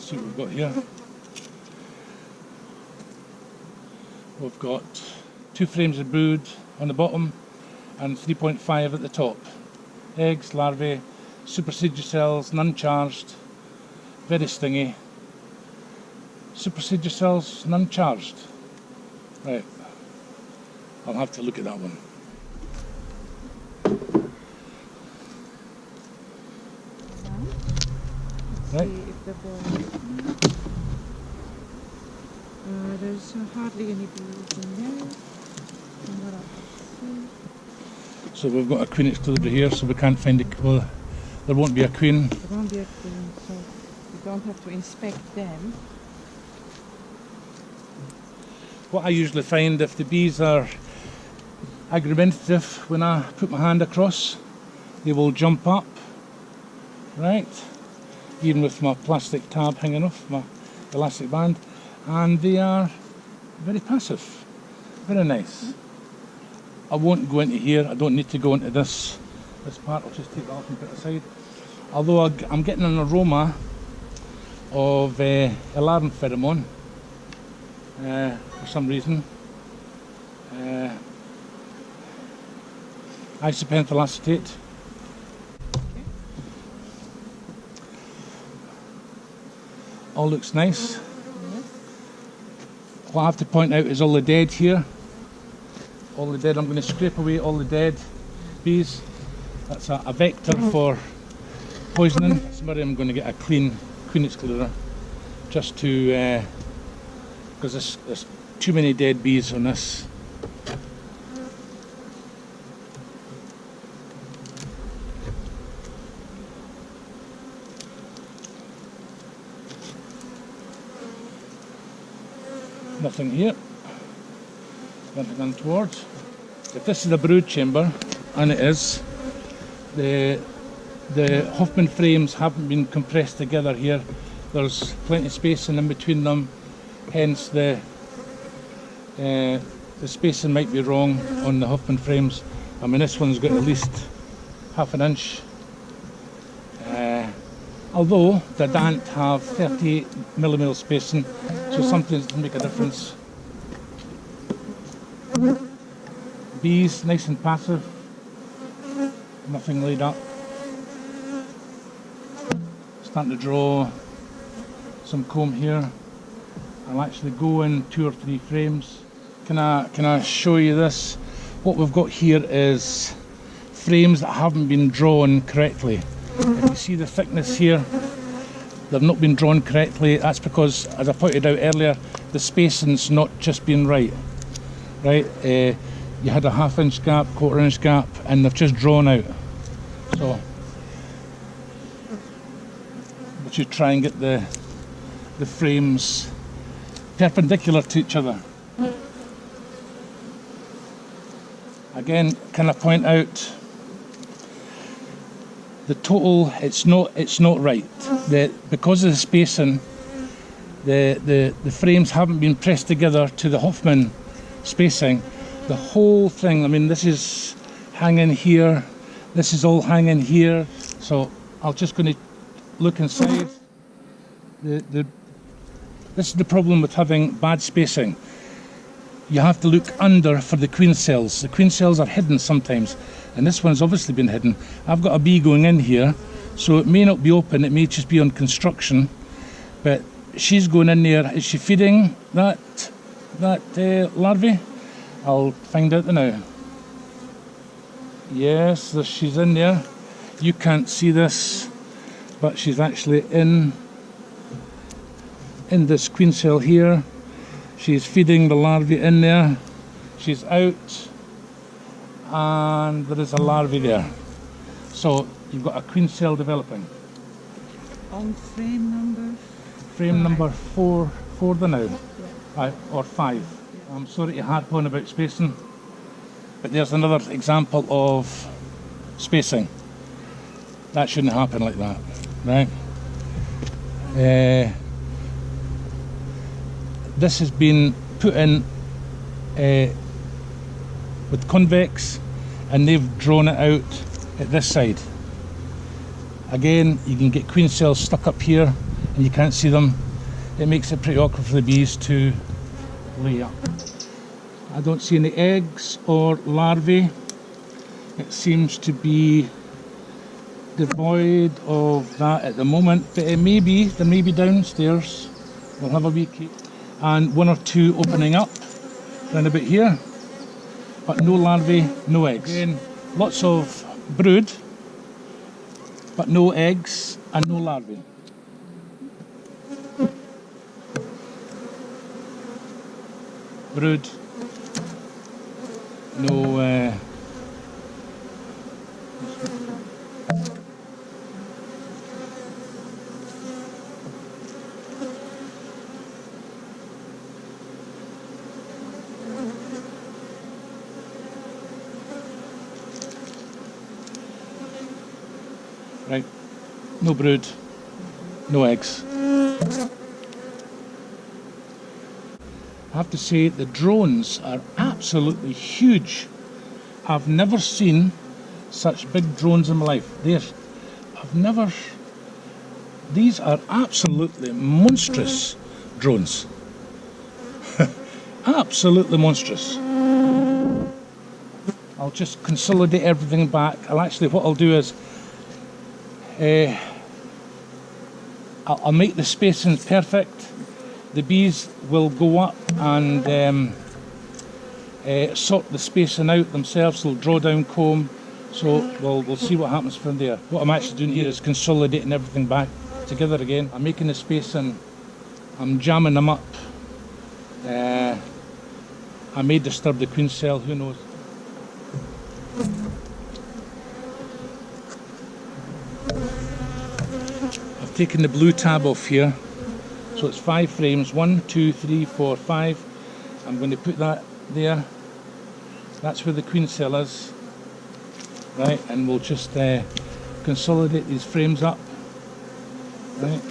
Let's see what we've got here. We've got 2 frames of brood on the bottom and 3.5 at the top. Eggs, larvae, supersedure cells, none charged, very stingy. Supersedure cells, none charged. Right, I'll have to look at that one. Let's see if the ball. There's hardly any bees in there. And what else? So we've got a queen excluder here, so we can't find a, well, there won't be a queen. There won't be a queen, so you don't have to inspect them. What I usually find, if the bees are argumentative, when I put my hand across, they will jump up, right, even with my plastic tab hanging off, my elastic band, and they are very passive, very nice. I won't go into here, I don't need to go into this part, I'll just take that off and put it aside. Although I'm getting an aroma of alarm pheromone for some reason. Isopentyl acetate. All looks nice. What I have to point out is all the dead here. All the dead, I'm going to scrape away all the dead bees. That's a vector for poisoning. Somebody, I'm going to get a clean queen excluder just to, because there's too many dead bees on this. Nothing here, nothing untoward. If this is a brood chamber, and it is, the Hoffman frames haven't been compressed together here. There's plenty of spacing in between them, hence the spacing might be wrong on the Hoffman frames. I mean, this one's got at least half an inch. Although the Dant have 38mm spacing, so something to make a difference. Bees, nice and passive, nothing laid up. Starting to draw some comb here. I'll actually go in 2 or 3 frames. Can I show you this? What we've got here is frames that haven't been drawn correctly. If you see the thickness here, they've not been drawn correctly. That's because, as I pointed out earlier, the spacing's not just been right. Right? You had a half-inch gap, quarter-inch gap, and they've just drawn out. So we should try and get the frames perpendicular to each other. Again, can I point out the total? It's not right. Because of the spacing, the frames haven't been pressed together to the Hoffman spacing. The whole thing, I mean, this is hanging here, this is all hanging here. So I'm just going to look inside. This is the problem with having bad spacing. You have to look under for the queen cells. The queen cells are hidden sometimes, and this one's obviously been hidden. I've got a bee going in here, so it may not be open, it may just be on construction, but she's going in there. Is she feeding that larvae? I'll find out now. Yes, she's in there. You can't see this, but she's actually in this queen cell here. She's feeding the larvae in there. She's out, and there is a larvae there. So you've got a queen cell developing. On frame number? Frame number 4 the now, or 5. I'm sorry to harp on about spacing, but there's another example of spacing. That shouldn't happen like that, right? This has been put in with convex, and they've drawn it out at this side. Again, you can get queen cells stuck up here and you can't see them, it makes it pretty awkward for the bees to lay up. I don't see any eggs or larvae. It seems to be devoid of that at the moment, but there may be downstairs. We'll have a wee peek. And one or two opening up round about here, but no larvae, no eggs. Again, lots of brood, but no eggs and no larvae. Brood, no right, no brood, no eggs. I have to say the drones are absolutely huge. I've never seen such big drones in my life. These are absolutely monstrous drones. Absolutely monstrous. I'll just consolidate everything back. What I'll do is I'll make the spacing perfect. The bees will go up and sort the spacing out themselves. They'll draw down comb. So we'll see what happens from there. What I'm actually doing here is consolidating everything back together again. I'm making the spacing. I'm jamming them up. I may disturb the queen cell, who knows. I've taken the blue tab off here. So it's 5 frames, 1, 2, 3, 4, 5. I'm going to put that there. That's where the queen cell is. Right, and we'll just consolidate these frames up. Right.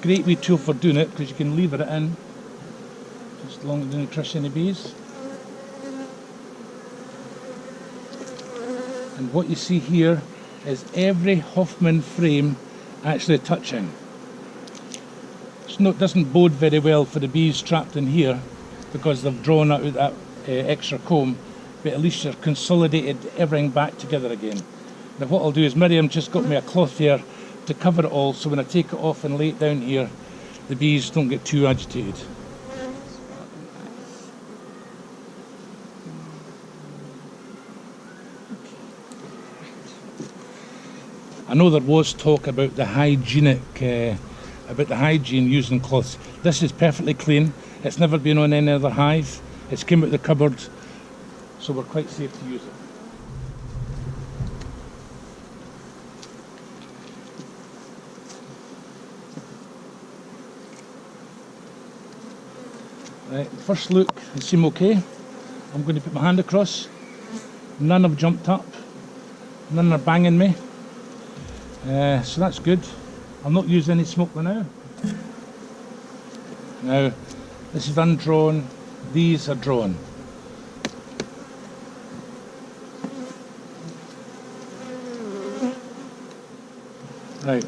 Great wee tool for doing it, because you can lever it in, just as long as it doesn't crush any bees. And what you see here is every Hoffman frame actually touching. It doesn't bode very well for the bees trapped in here because they've drawn out that extra comb, but at least you've consolidated everything back together again. Now what I'll do is, Miriam just got me a cloth here to cover it all, so when I take it off and lay it down here, the bees don't get too agitated. I know there was talk about the hygiene using cloths. This is perfectly clean. It's never been on any other hive. It's came out of the cupboard, so we're quite safe to use it. Right, first look, they seem okay. I'm going to put my hand across. None have jumped up. None are banging me. So that's good. I'll not use any smoke now. Now, this is undrawn. These are drawn. Right.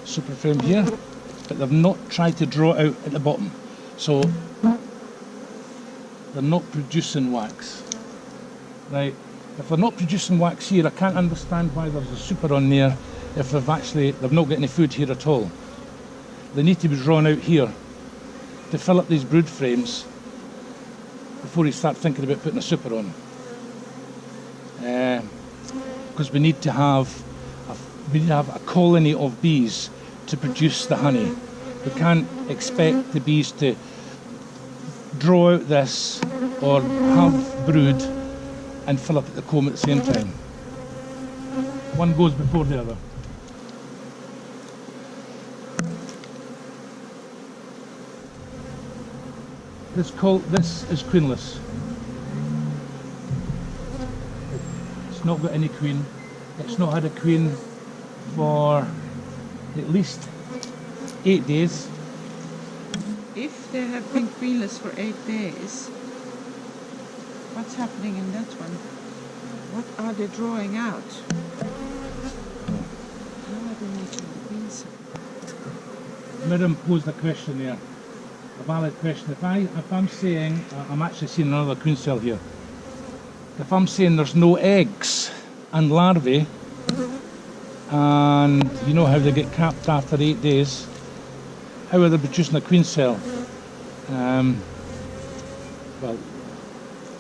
Super frame here, but they've not tried to draw out at the bottom. So they're not producing wax. Right. If they're not producing wax here, I can't understand why there's a super on there if they've not got any food here at all. They need to be drawn out here to fill up these brood frames before you start thinking about putting a super on. Because we need to have a colony of bees to produce the honey. We can't expect the bees to draw out this or have brood and fill up the comb at the same time. One goes before the other. This is queenless. It's not got any queen. It's not had a queen for at least 8 days. If they have been queenless for 8 days, what's happening in that one? What are they drawing out? lines. Miriam posed a question there, a valid question. If I'm saying, I'm actually seeing another queen cell here. If I'm saying there's no eggs and larvae, and you know how they get capped after 8 days, how are they producing a queen cell? Well,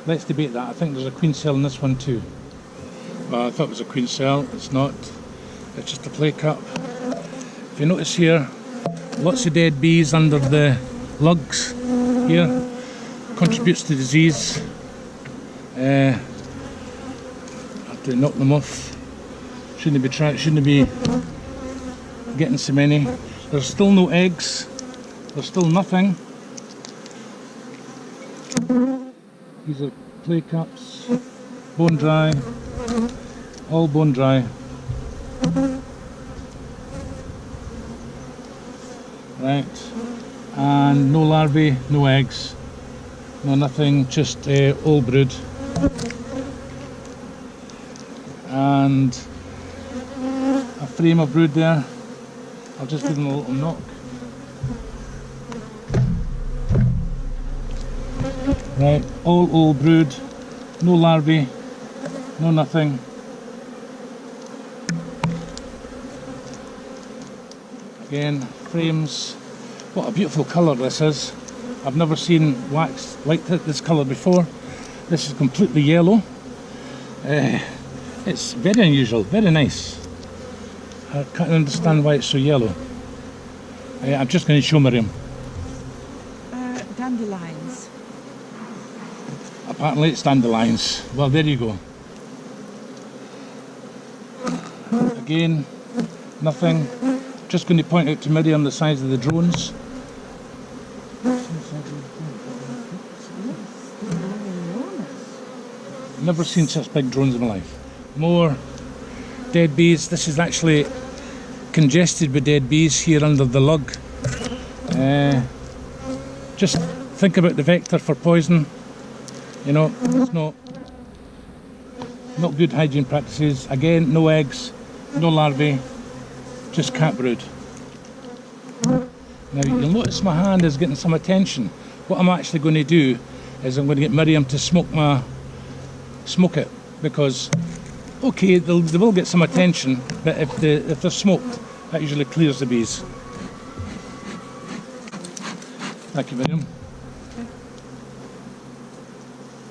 let's debate that. I think there's a queen cell in this one too. Well, I thought it was a queen cell. It's not. It's just a play cup. If you notice here, lots of dead bees under the lugs here. Contributes to disease. I have to knock them off. Shouldn't be getting so many. There's still no eggs. There's still nothing. These are clay cups, bone dry, all bone dry. Right, and no larvae, no eggs, no nothing, just all brood. And a frame of brood there. I'll just give them a little knock. Right, all old brood, no larvae, no nothing. Again, frames. What a beautiful colour this is. I've never seen wax like this colour before. This is completely yellow. It's very unusual, very nice. I can't understand why it's so yellow. I'm just going to show Miriam. Dandelions. Apparently it's dandelions. Well, there you go. Again, nothing. Just going to point out to Miriam the size of the drones. Never seen such big drones in my life. More dead bees. This is actually congested with dead bees here under the lug. Just think about the vector for poison. You know, it's not good hygiene practices. Again, no eggs, no larvae, just cat brood. Now you'll notice my hand is getting some attention. What I'm actually going to do is I'm going to get Miriam to smoke it, because okay, they will get some attention, but if they're smoked, that usually clears the bees. Thank you, Miriam.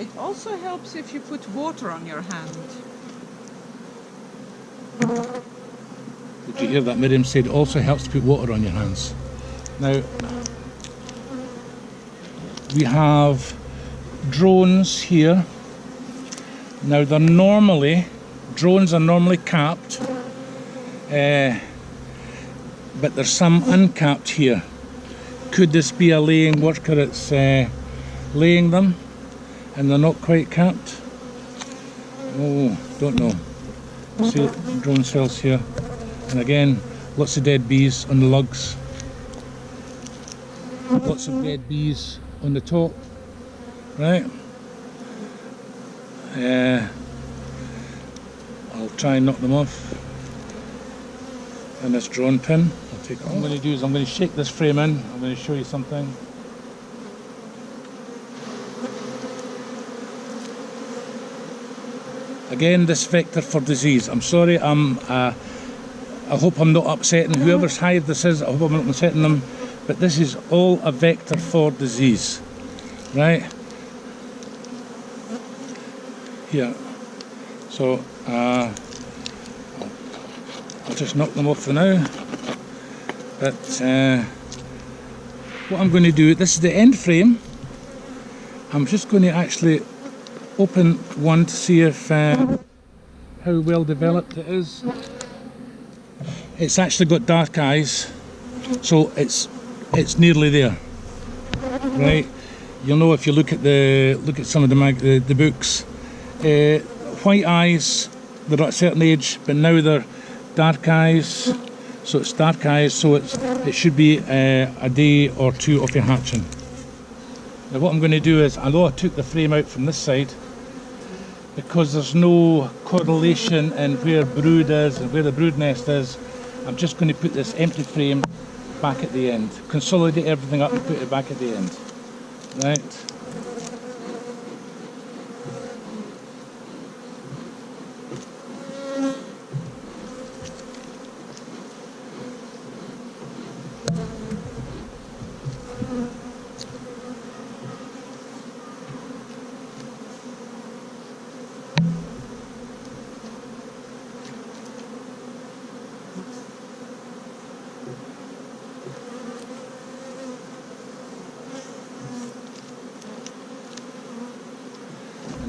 It also helps if you put water on your hand. Did you hear that? Miriam said it also helps to put water on your hands. Now, we have drones here. Now drones are normally capped, but there's some uncapped here. Could this be a laying worker that's laying them and they're not quite capped? Oh, don't know. See drone cells here. And again, lots of dead bees on the lugs. Lots of dead bees on the top. Right? I'll try and knock them off. And this drone pin, I'll take it off. What I'm going to do is I'm going to shake this frame in. I'm going to show you something. Again, this vector for disease. I'm sorry, I hope I'm not upsetting whoever's hive this is. I hope I'm not upsetting them. But this is all a vector for disease, right? Here. So I'll just knock them off for now. But what I'm going to do, this is the end frame. I'm just going to actually open one to see if how well developed it is. It's actually got dark eyes, so it's nearly there, right? You'll know if you look at some of the books. White eyes, they're at a certain age, but now they're dark eyes. So it's dark eyes, so it should be a day or two of your hatching. Now what I'm going to do is, although I took the frame out from this side, because there's no correlation in where brood is and where the brood nest is, I'm just going to put this empty frame back at the end. Consolidate everything up and put it back at the end. Right.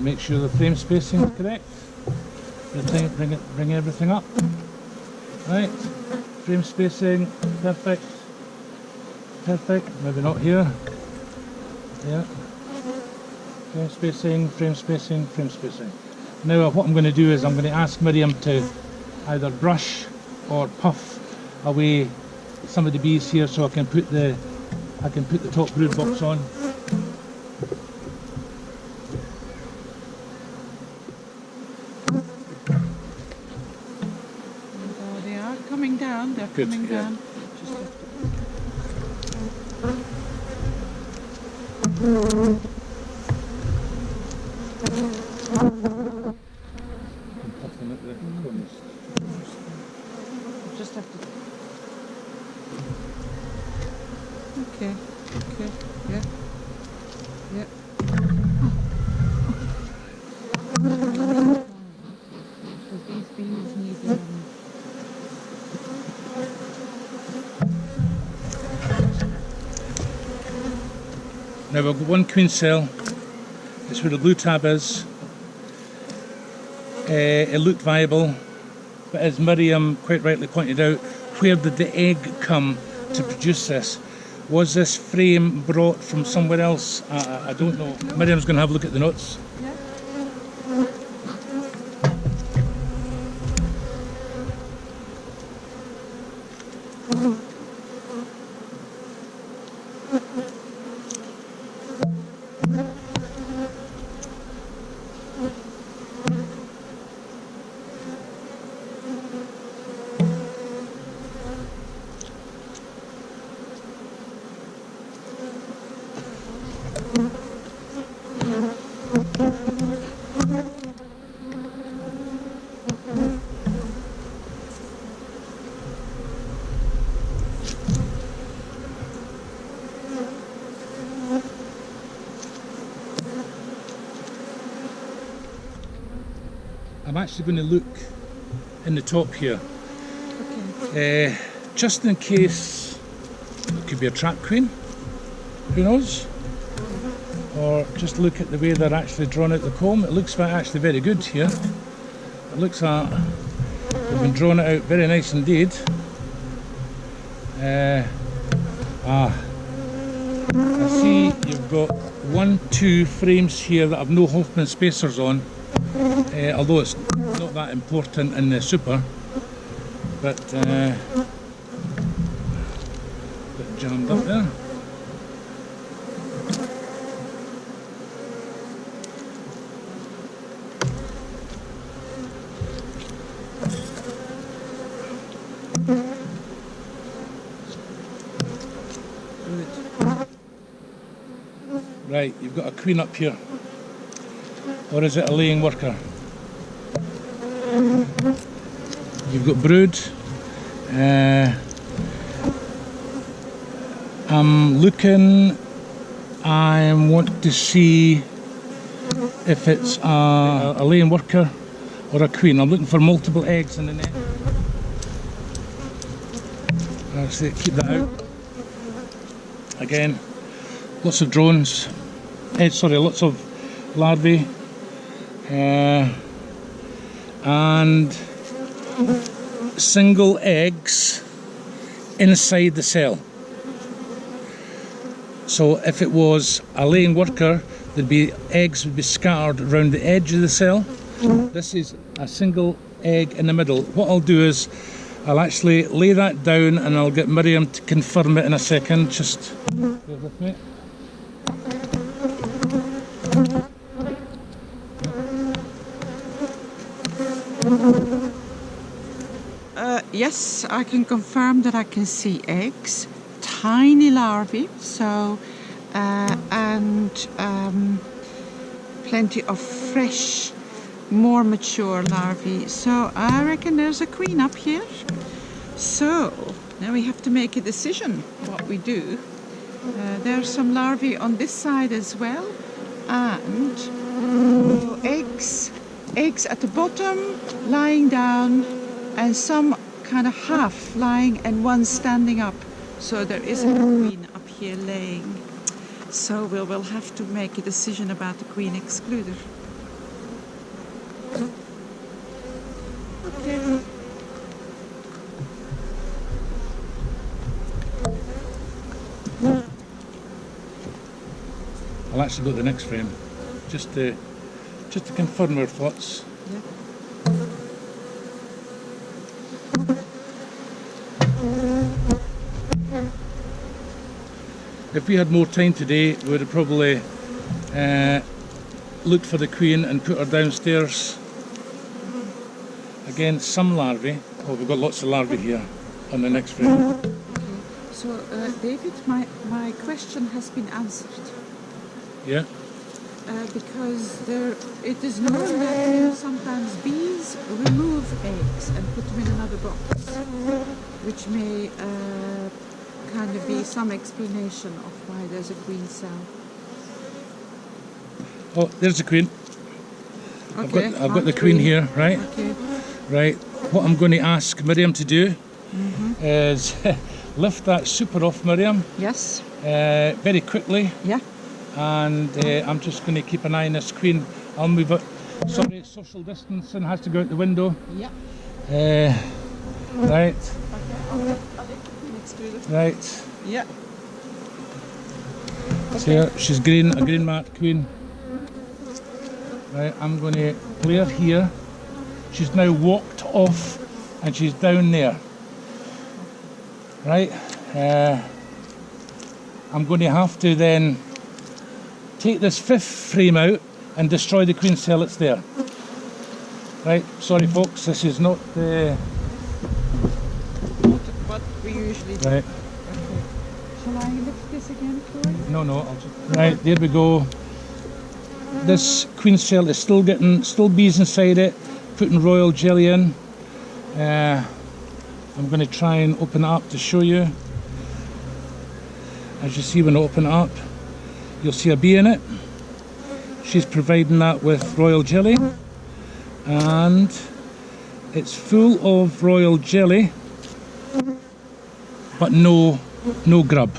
Make sure the frame spacing is correct. Bring everything up. Right, frame spacing, perfect. Perfect, maybe not here. Yeah. Frame spacing, frame spacing, frame spacing. Now what I'm going to do is I'm going to ask Miriam to either brush or puff away some of the bees here so I can put the top brood box on. They're Good, coming yeah. down. Just have to. Okay. Okay. Yeah. Yeah. So these bees need. Now we've got one queen cell, it's where the glue tab is. It looked viable, but as Miriam quite rightly pointed out, where did the egg come to produce this? Was this frame brought from somewhere else? I don't know. Miriam's going to have a look at the notes. Yeah. I'm actually going to look in the top here, Okay. just in case it could be a trap queen, who knows? Or just look at the way they're actually drawn out the comb. It looks actually very good here. It looks like they've been drawn out very nice indeed. I see you've got 1-2 frames here that have no Hoffman spacers on. Although it's not that important in the super, but bit jammed up there. Right, you've got a queen up here, or is it a laying worker? You've got brood. I'm looking. I want to see if it's a laying worker or a queen. I'm looking for multiple eggs in the net. I'll say keep that out. Again, lots of drones. Lots of larvae. And single eggs inside the cell. So if it was a laying worker, eggs would be scattered around the edge of the cell. This is a single egg in the middle. What I'll do is I'll actually lay that down and I'll get Miriam to confirm it in a second. Just bear with me. Yes, I can confirm that I can see eggs, tiny larvae, so and plenty of fresh, more mature larvae. So I reckon there's a queen up here. So now we have to make a decision what we do. There's some larvae on this side as well, and eggs at the bottom, lying down, and some kind of half lying and one standing up. So there isn't a queen up here laying. So we will have to make a decision about the queen excluder. Okay. I'll actually go to the next frame, just to confirm our thoughts. Yeah. If we had more time today, we would have probably looked for the queen and put her downstairs. Again, some larvae. Oh, we've got lots of larvae here on the next frame. Okay. So, David, my question has been answered. Yeah. Because it is known that sometimes bees remove eggs and put them in another box, which may kind of be some explanation of why there's a queen cell. Oh, there's the queen. Okay, I've got the queen here, right? Okay. Right. What I'm going to ask Miriam to do is lift that super off, Miriam, Yes. very quickly. Yeah. And I'm just going to keep an eye on this queen. I'll move it. Sorry, social distancing has to go out the window. Yeah. Right. Okay. I'll let the queen excluder. Right. Yeah. So she's green, a green marked queen. Right. I'm going to clear here. She's now walked off, and she's down there. Right. I'm going to have to then take this fifth frame out and destroy the queen cell that's there. Right, sorry folks, this is not the... What we usually do. Right. Okay. Shall I lift this again for you? No, I'll just... Right, there we go. This queen cell is still bees inside it, putting royal jelly in. I'm going to try and open it up to show you. As you see when I open it up, you'll see a bee in it. She's providing that with royal jelly, and it's full of royal jelly, but no grub,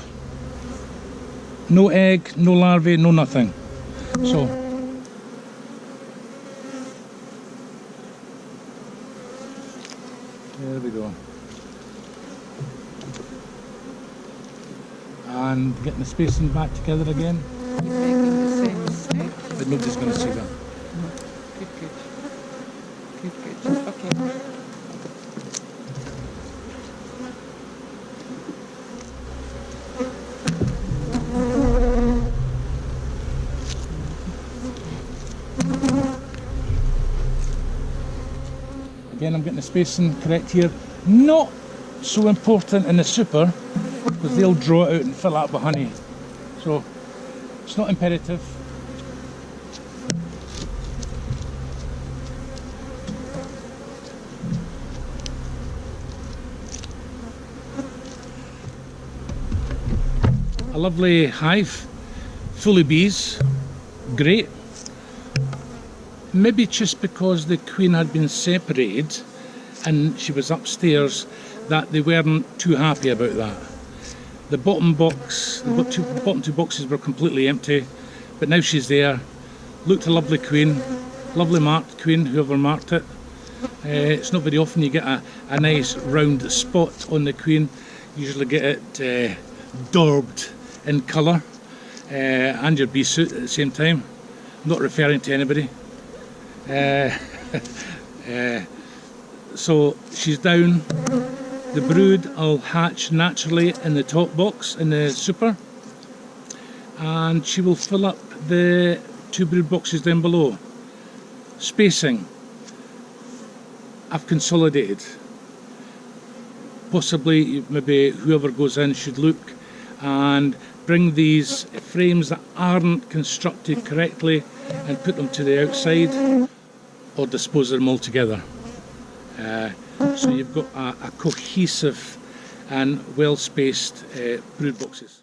no egg, no larvae, no nothing. So there we go. And getting the spacing back together again. You're making the same mistake. But nobody's going to see that. Good. Okay. Again, I'm getting the spacing correct here. Not so important in the super, because they'll draw it out and fill it up with honey. So it's not imperative. A lovely hive, full of bees, great. Maybe just because the queen had been separated and she was upstairs, that they weren't too happy about that. The bottom box, the bottom two boxes were completely empty, but now she's there. Looked a lovely queen, lovely marked queen, whoever marked it. It's not very often you get a nice round spot on the queen. You usually get it daubed in colour, and your bee suit at the same time. I'm not referring to anybody. So she's down. The brood will hatch naturally in the top box, in the super, and she will fill up the two brood boxes down below. Spacing, I've consolidated. possibly maybe whoever goes in should look and bring these frames that aren't constructed correctly and put them to the outside, or dispose of them altogether. So you've got a cohesive and well-spaced brood boxes.